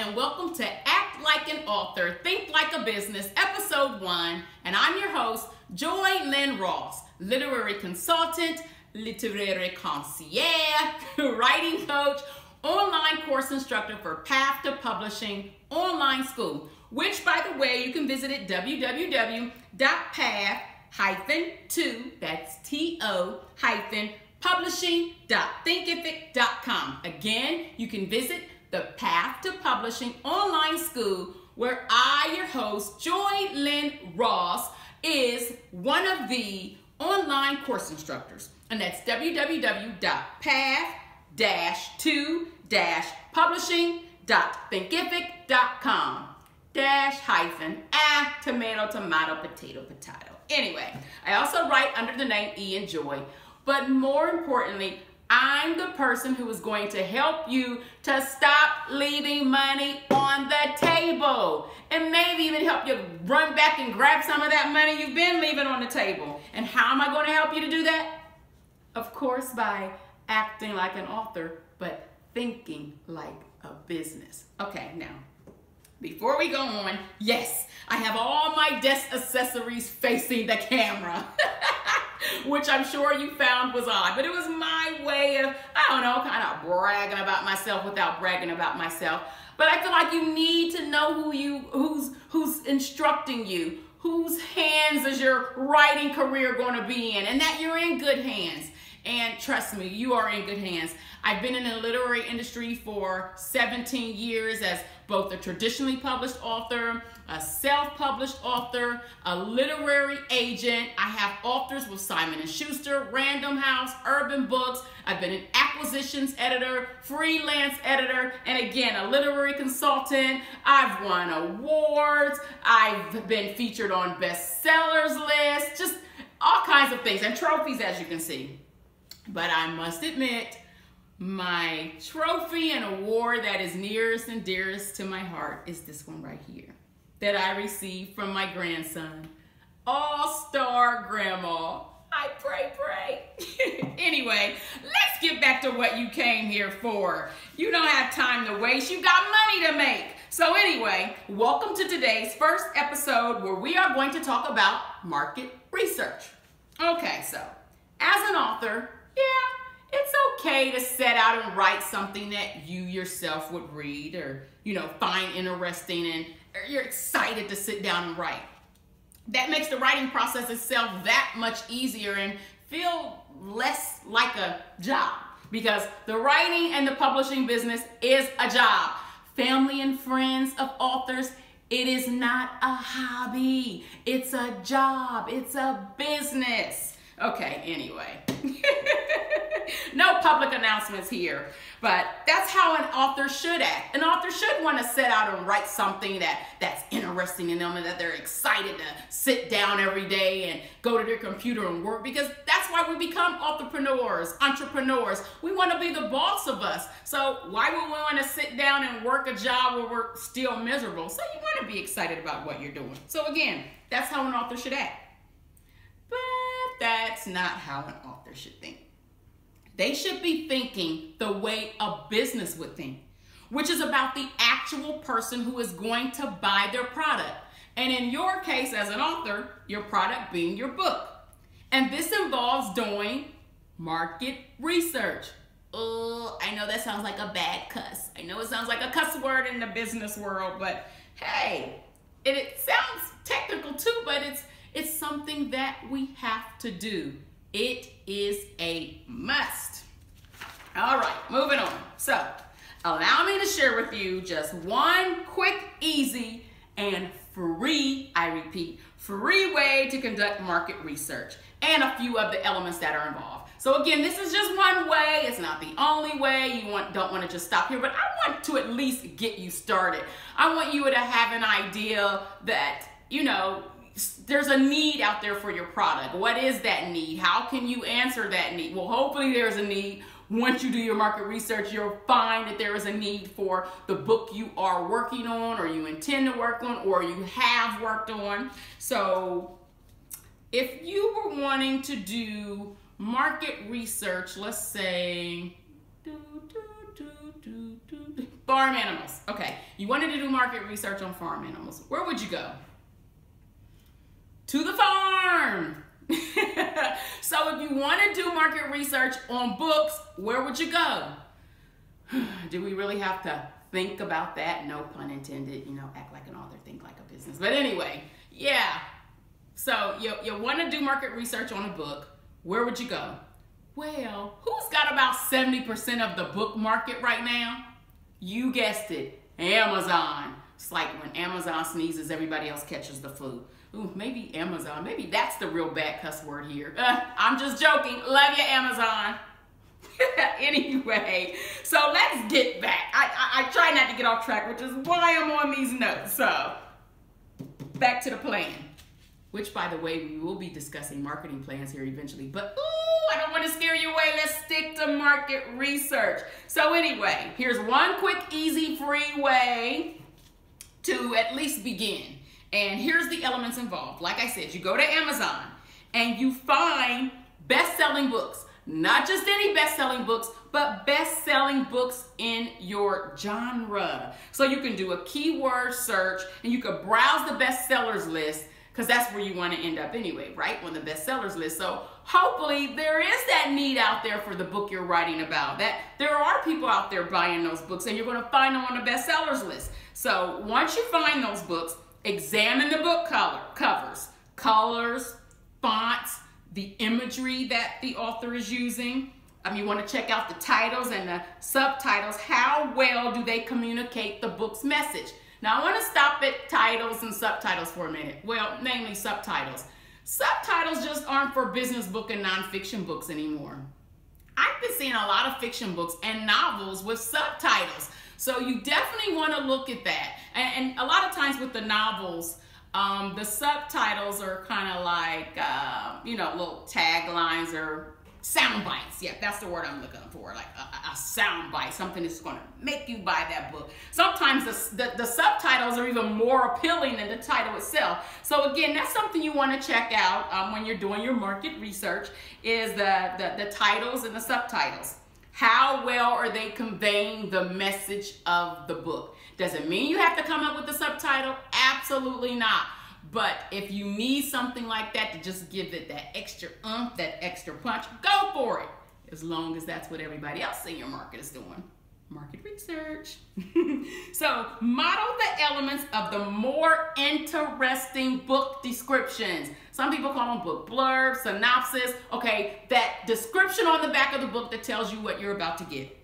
and welcome to Act Like an Author, Think Like a Business, Episode 1. And I'm your host, Joy Lynn Ross, literary consultant, literary concierge, writing coach, online course instructor for Path to Publishing online school, which, by the way, you can visit at www.path-to, that's T-O-publishing.thinkific.com. Again, you can visit the Path to Publishing online school, where I, your host, Joy Lynn Ross, is one of the online course instructors. And that's www.path-to-publishing.thinkific.com. Tomato, potato. Anyway, I also write under the name Ian Joy, but more importantly, I'm the person who is going to help you to stop leaving money on the table, and maybe even help you run back and grab some of that money you've been leaving on the table. And how am I going to help you to do that? Of course, by acting like an author, but thinking like a business. Okay, now, before we go on, yes, I have all my desk accessories facing the camera, which I'm sure you found was odd, but it was my way of, I don't know, kind of bragging about myself without bragging about myself. But I feel like you need to know who's instructing you, whose hands is your writing career going to be in, and that you're in good hands. And trust me, you are in good hands. I've been in the literary industry for 17 years as both a traditionally published author, a self-published author, a literary agent. I have authors with Simon & Schuster, Random House, Urban Books. I've been an acquisitions editor, freelance editor, and again, a literary consultant. I've won awards. I've been featured on bestsellers lists, just all kinds of things, and trophies, as you can see. But I must admit, my trophy and award that is nearest and dearest to my heart is this one right here, that I received from my grandson. All-Star Grandma. I pray. Anyway, let's get back to what you came here for. You don't have time to waste. You got money to make. So anyway, welcome to today's first episode, where we are going to talk about market research. Okay, so as an author, yeah, it's okay to set out and write something that you yourself would read or, find interesting, and you're excited to sit down and write. That makes the writing process itself that much easier and feel less like a job, because the writing and the publishing business is a job. Family and friends of authors, it is not a hobby. It's a job. It's a business. Okay, anyway. No public announcements here, but that's how an author should act. An author should want to set out and write something that's interesting in them and that they're excited to sit down every day and go to their computer and work, because that's why we become entrepreneurs. We want to be the boss of us. So why would we want to sit down and work a job where we're still miserable? So you want to be excited about what you're doing. So again, that's how an author should act. But that's not how an author should think. They should be thinking the way a business would think, which is about the actual person who is going to buy their product. And in your case, as an author, your product being your book. And this involves doing market research. Oh, I know that sounds like a bad cuss. I know it sounds like a cuss word in the business world, but hey, it sounds technical too, but it's something that we have to do. It is a must. All right, moving on. So, allow me to share with you just one quick, easy, and free, I repeat, free way to conduct market research, and a few of the elements that are involved. So again, this is just one way. It's not the only way. You don't want to just stop here, but I want to at least get you started. I want you to have an idea that, there's a need out there for your product. What is that need? How can you answer that need? Well, hopefully there's a need. Once you do your market research, you'll find that there is a need for the book you are working on, or you intend to work on, or you have worked on. So if you were wanting to do market research, let's say, Farm animals. Okay, you wanted to do market research on farm animals. Where would you go? To the farm. So if you want to do market research on books, where would you go? Do we really have to think about that? No pun intended. You know, act like an author, think like a business. But anyway, yeah. So you want to do market research on a book. Where would you go? Well, who's got about 70% of the book market right now? You guessed it, Amazon. It's like when Amazon sneezes, everybody else catches the flu. Ooh, maybe Amazon. Maybe that's the real bad cuss word here. I'm just joking. Love you, Amazon. Anyway, so let's get back. I try not to get off track, which is why I'm on these notes. So, back to the plan. Which, by the way, we will be discussing marketing plans here eventually. But, ooh, I don't want to scare you away. Let's stick to market research. So anyway, here's one quick, easy, free way to at least begin. And here's the elements involved. Like I said, you go to Amazon and you find best-selling books. Not just any best-selling books, but best-selling books in your genre. So you can do a keyword search and you can browse the bestsellers list, because that's where you want to end up anyway, right? On the bestsellers list. So hopefully there is that need out there for the book you're writing about. That there are people out there buying those books and you're going to find them on the bestsellers list. So once you find those books, examine the book covers, colors, fonts, the imagery that the author is using. You want to check out the titles and the subtitles. How well do they communicate the book's message? Now, I want to stop at titles and subtitles for a minute. Well, namely subtitles. Subtitles just aren't for business book and nonfiction books anymore. I've been seeing a lot of fiction books and novels with subtitles. So you definitely want to look at that. And a lot of times with the novels, the subtitles are kind of like, little taglines or sound bites. Yeah, that's the word I'm looking for, like a sound bite, something that's going to make you buy that book. Sometimes the subtitles are even more appealing than the title itself. So again, that's something you want to check out when you're doing your market research, is the titles and the subtitles. How well are they conveying the message of the book? Does it mean you have to come up with the subtitle? Absolutely not. But if you need something like that to just give it that extra oomph, that extra punch, go for it. As long as that's what everybody else in your market is doing. Market research. So model the elements of the more interesting book descriptions. Some people call them book blurbs, synopsis. Okay, that description on the back of the book that tells you what you're about to get.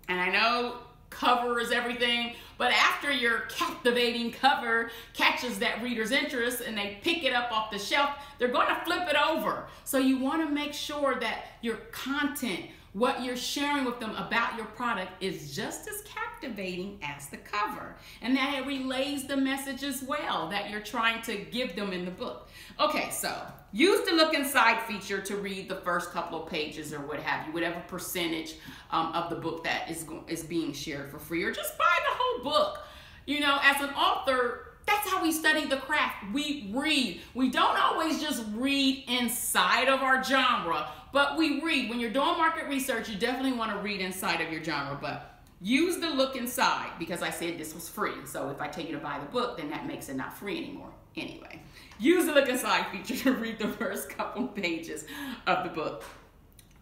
And I know cover is everything, but after your captivating cover catches that reader's interest and they pick it up off the shelf, they're going to flip it over. So you want to make sure that your content, what you're sharing with them about your product, is just as captivating as the cover, and that it relays the message as well that you're trying to give them in the book. Okay, so use the look inside feature to read the first couple of pages or what have you, whatever percentage of the book that is being shared for free, or just buy the whole book. You know, as an author, that's how we study the craft. We read. We don't always just read inside of our genre, but we read. When you're doing market research, you definitely want to read inside of your genre, but use the look inside, because I said this was free. So if I tell you to buy the book, then that makes it not free anymore. Anyway, use the look inside feature to read the first couple pages of the book.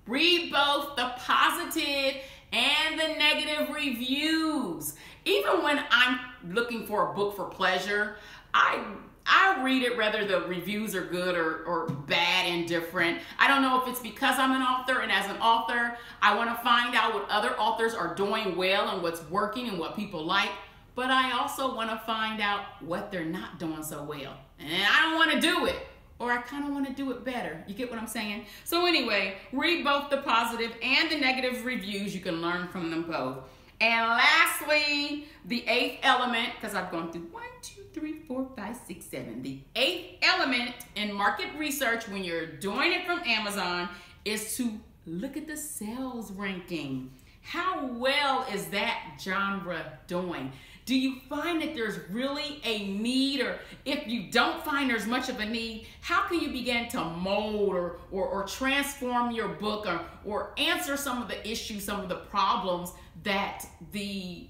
Read both the positive and the negative reviews. Even when I'm looking for a book for pleasure, I read it whether the reviews are good or bad, indifferent. I don't know if it's because I'm an author, and as an author, I want to find out what other authors are doing well and what's working and what people like. But I also want to find out what they're not doing so well. And I don't want to do it, or I kind of want to do it better. You get what I'm saying? So anyway, read both the positive and the negative reviews. You can learn from them both. And lastly, the eighth element, because I've gone through 1, 2, 3, 4, 5, 6, 7. The eighth element in market research when you're doing it from Amazon is to look at the sales ranking. How well is that genre doing? Do you find that there's really a need, or if you don't find there's much of a need, how can you begin to mold or transform your book or answer some of the issues, some of the problems that the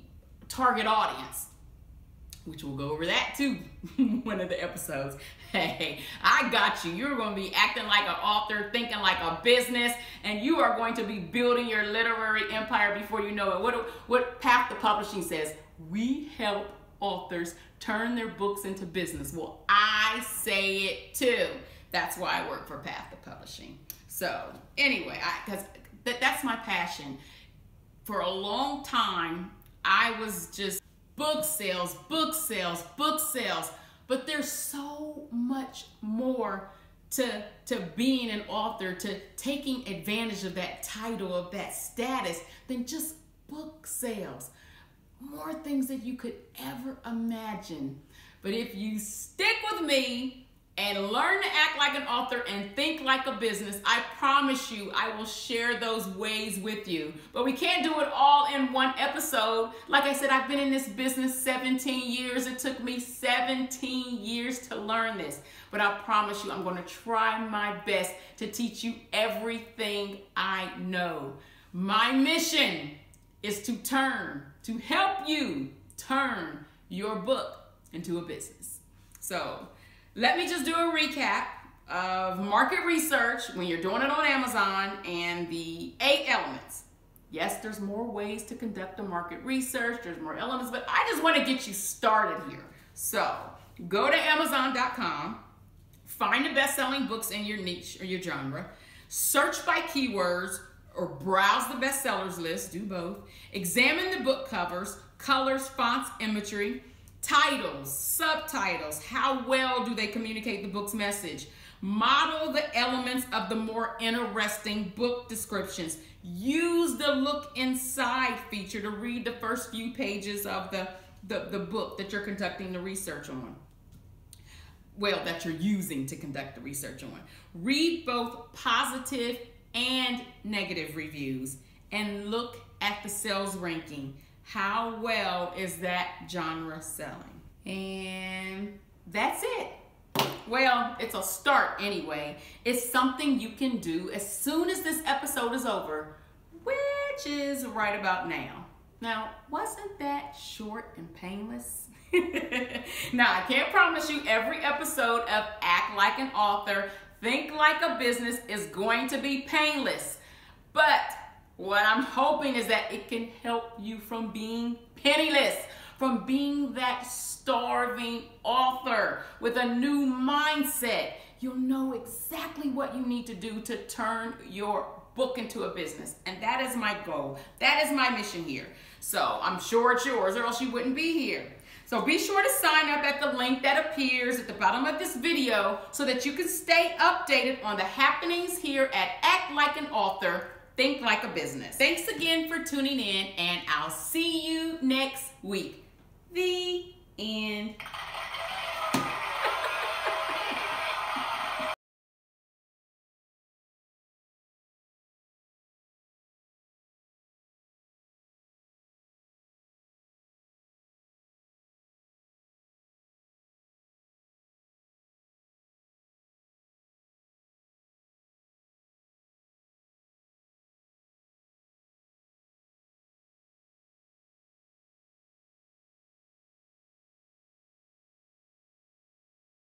target audience, which we'll go over that too one of the episodes. Hey, I got you. You're going to be acting like an author, thinking like a business, and you are going to be building your literary empire before you know it. What Path to Publishing says, we help authors turn their books into business. Well, I say it too. That's why I work for Path to Publishing. So anyway, because that's my passion. For a long time, I was just book sales, book sales, book sales. But there's so much more to being an author, to taking advantage of that title, of that status, than just book sales. More things that you could ever imagine. But if you stick with me and learn to act like an author and think like a business, I promise you I will share those ways with you. But we can't do it all in one episode. Like I said, I've been in this business 17 years. It took me 17 years to learn this. But I promise you I'm going to try my best to teach you everything I know. My mission is to help you turn your book into a business. So let me just do a recap of market research when you're doing it on Amazon and the 8 elements. Yes, there's more ways to conduct a market research. There's more elements, but I just want to get you started here. So go to Amazon.com, find the best-selling books in your niche or your genre, search by keywords or browse the bestsellers list, do both. Examine the book covers, colors, fonts, imagery, titles, subtitles, how well do they communicate the book's message? Model the elements of the more interesting book descriptions. Use the look inside feature to read the first few pages of the book that you're conducting the research on. Well, that you're using to conduct the research on. Read both positive and negative reviews and look at the sales ranking. How well is that genre selling? And that's it. Well, it's a start anyway. It's something you can do as soon as this episode is over, which is right about now. Now, wasn't that short and painless? Now, I can't promise you every episode of Act Like an Author, Think Like a Business is going to be painless. But what I'm hoping is that it can help you from being penniless, from being that starving author with a new mindset. You'll know exactly what you need to do to turn your book into a business. And that is my goal. That is my mission here. So I'm sure it's yours, or else you wouldn't be here. So be sure to sign up at the link that appears at the bottom of this video so that you can stay updated on the happenings here at Act Like an Author, Think Like a Business. Thanks again for tuning in, and I'll see you next week. The end.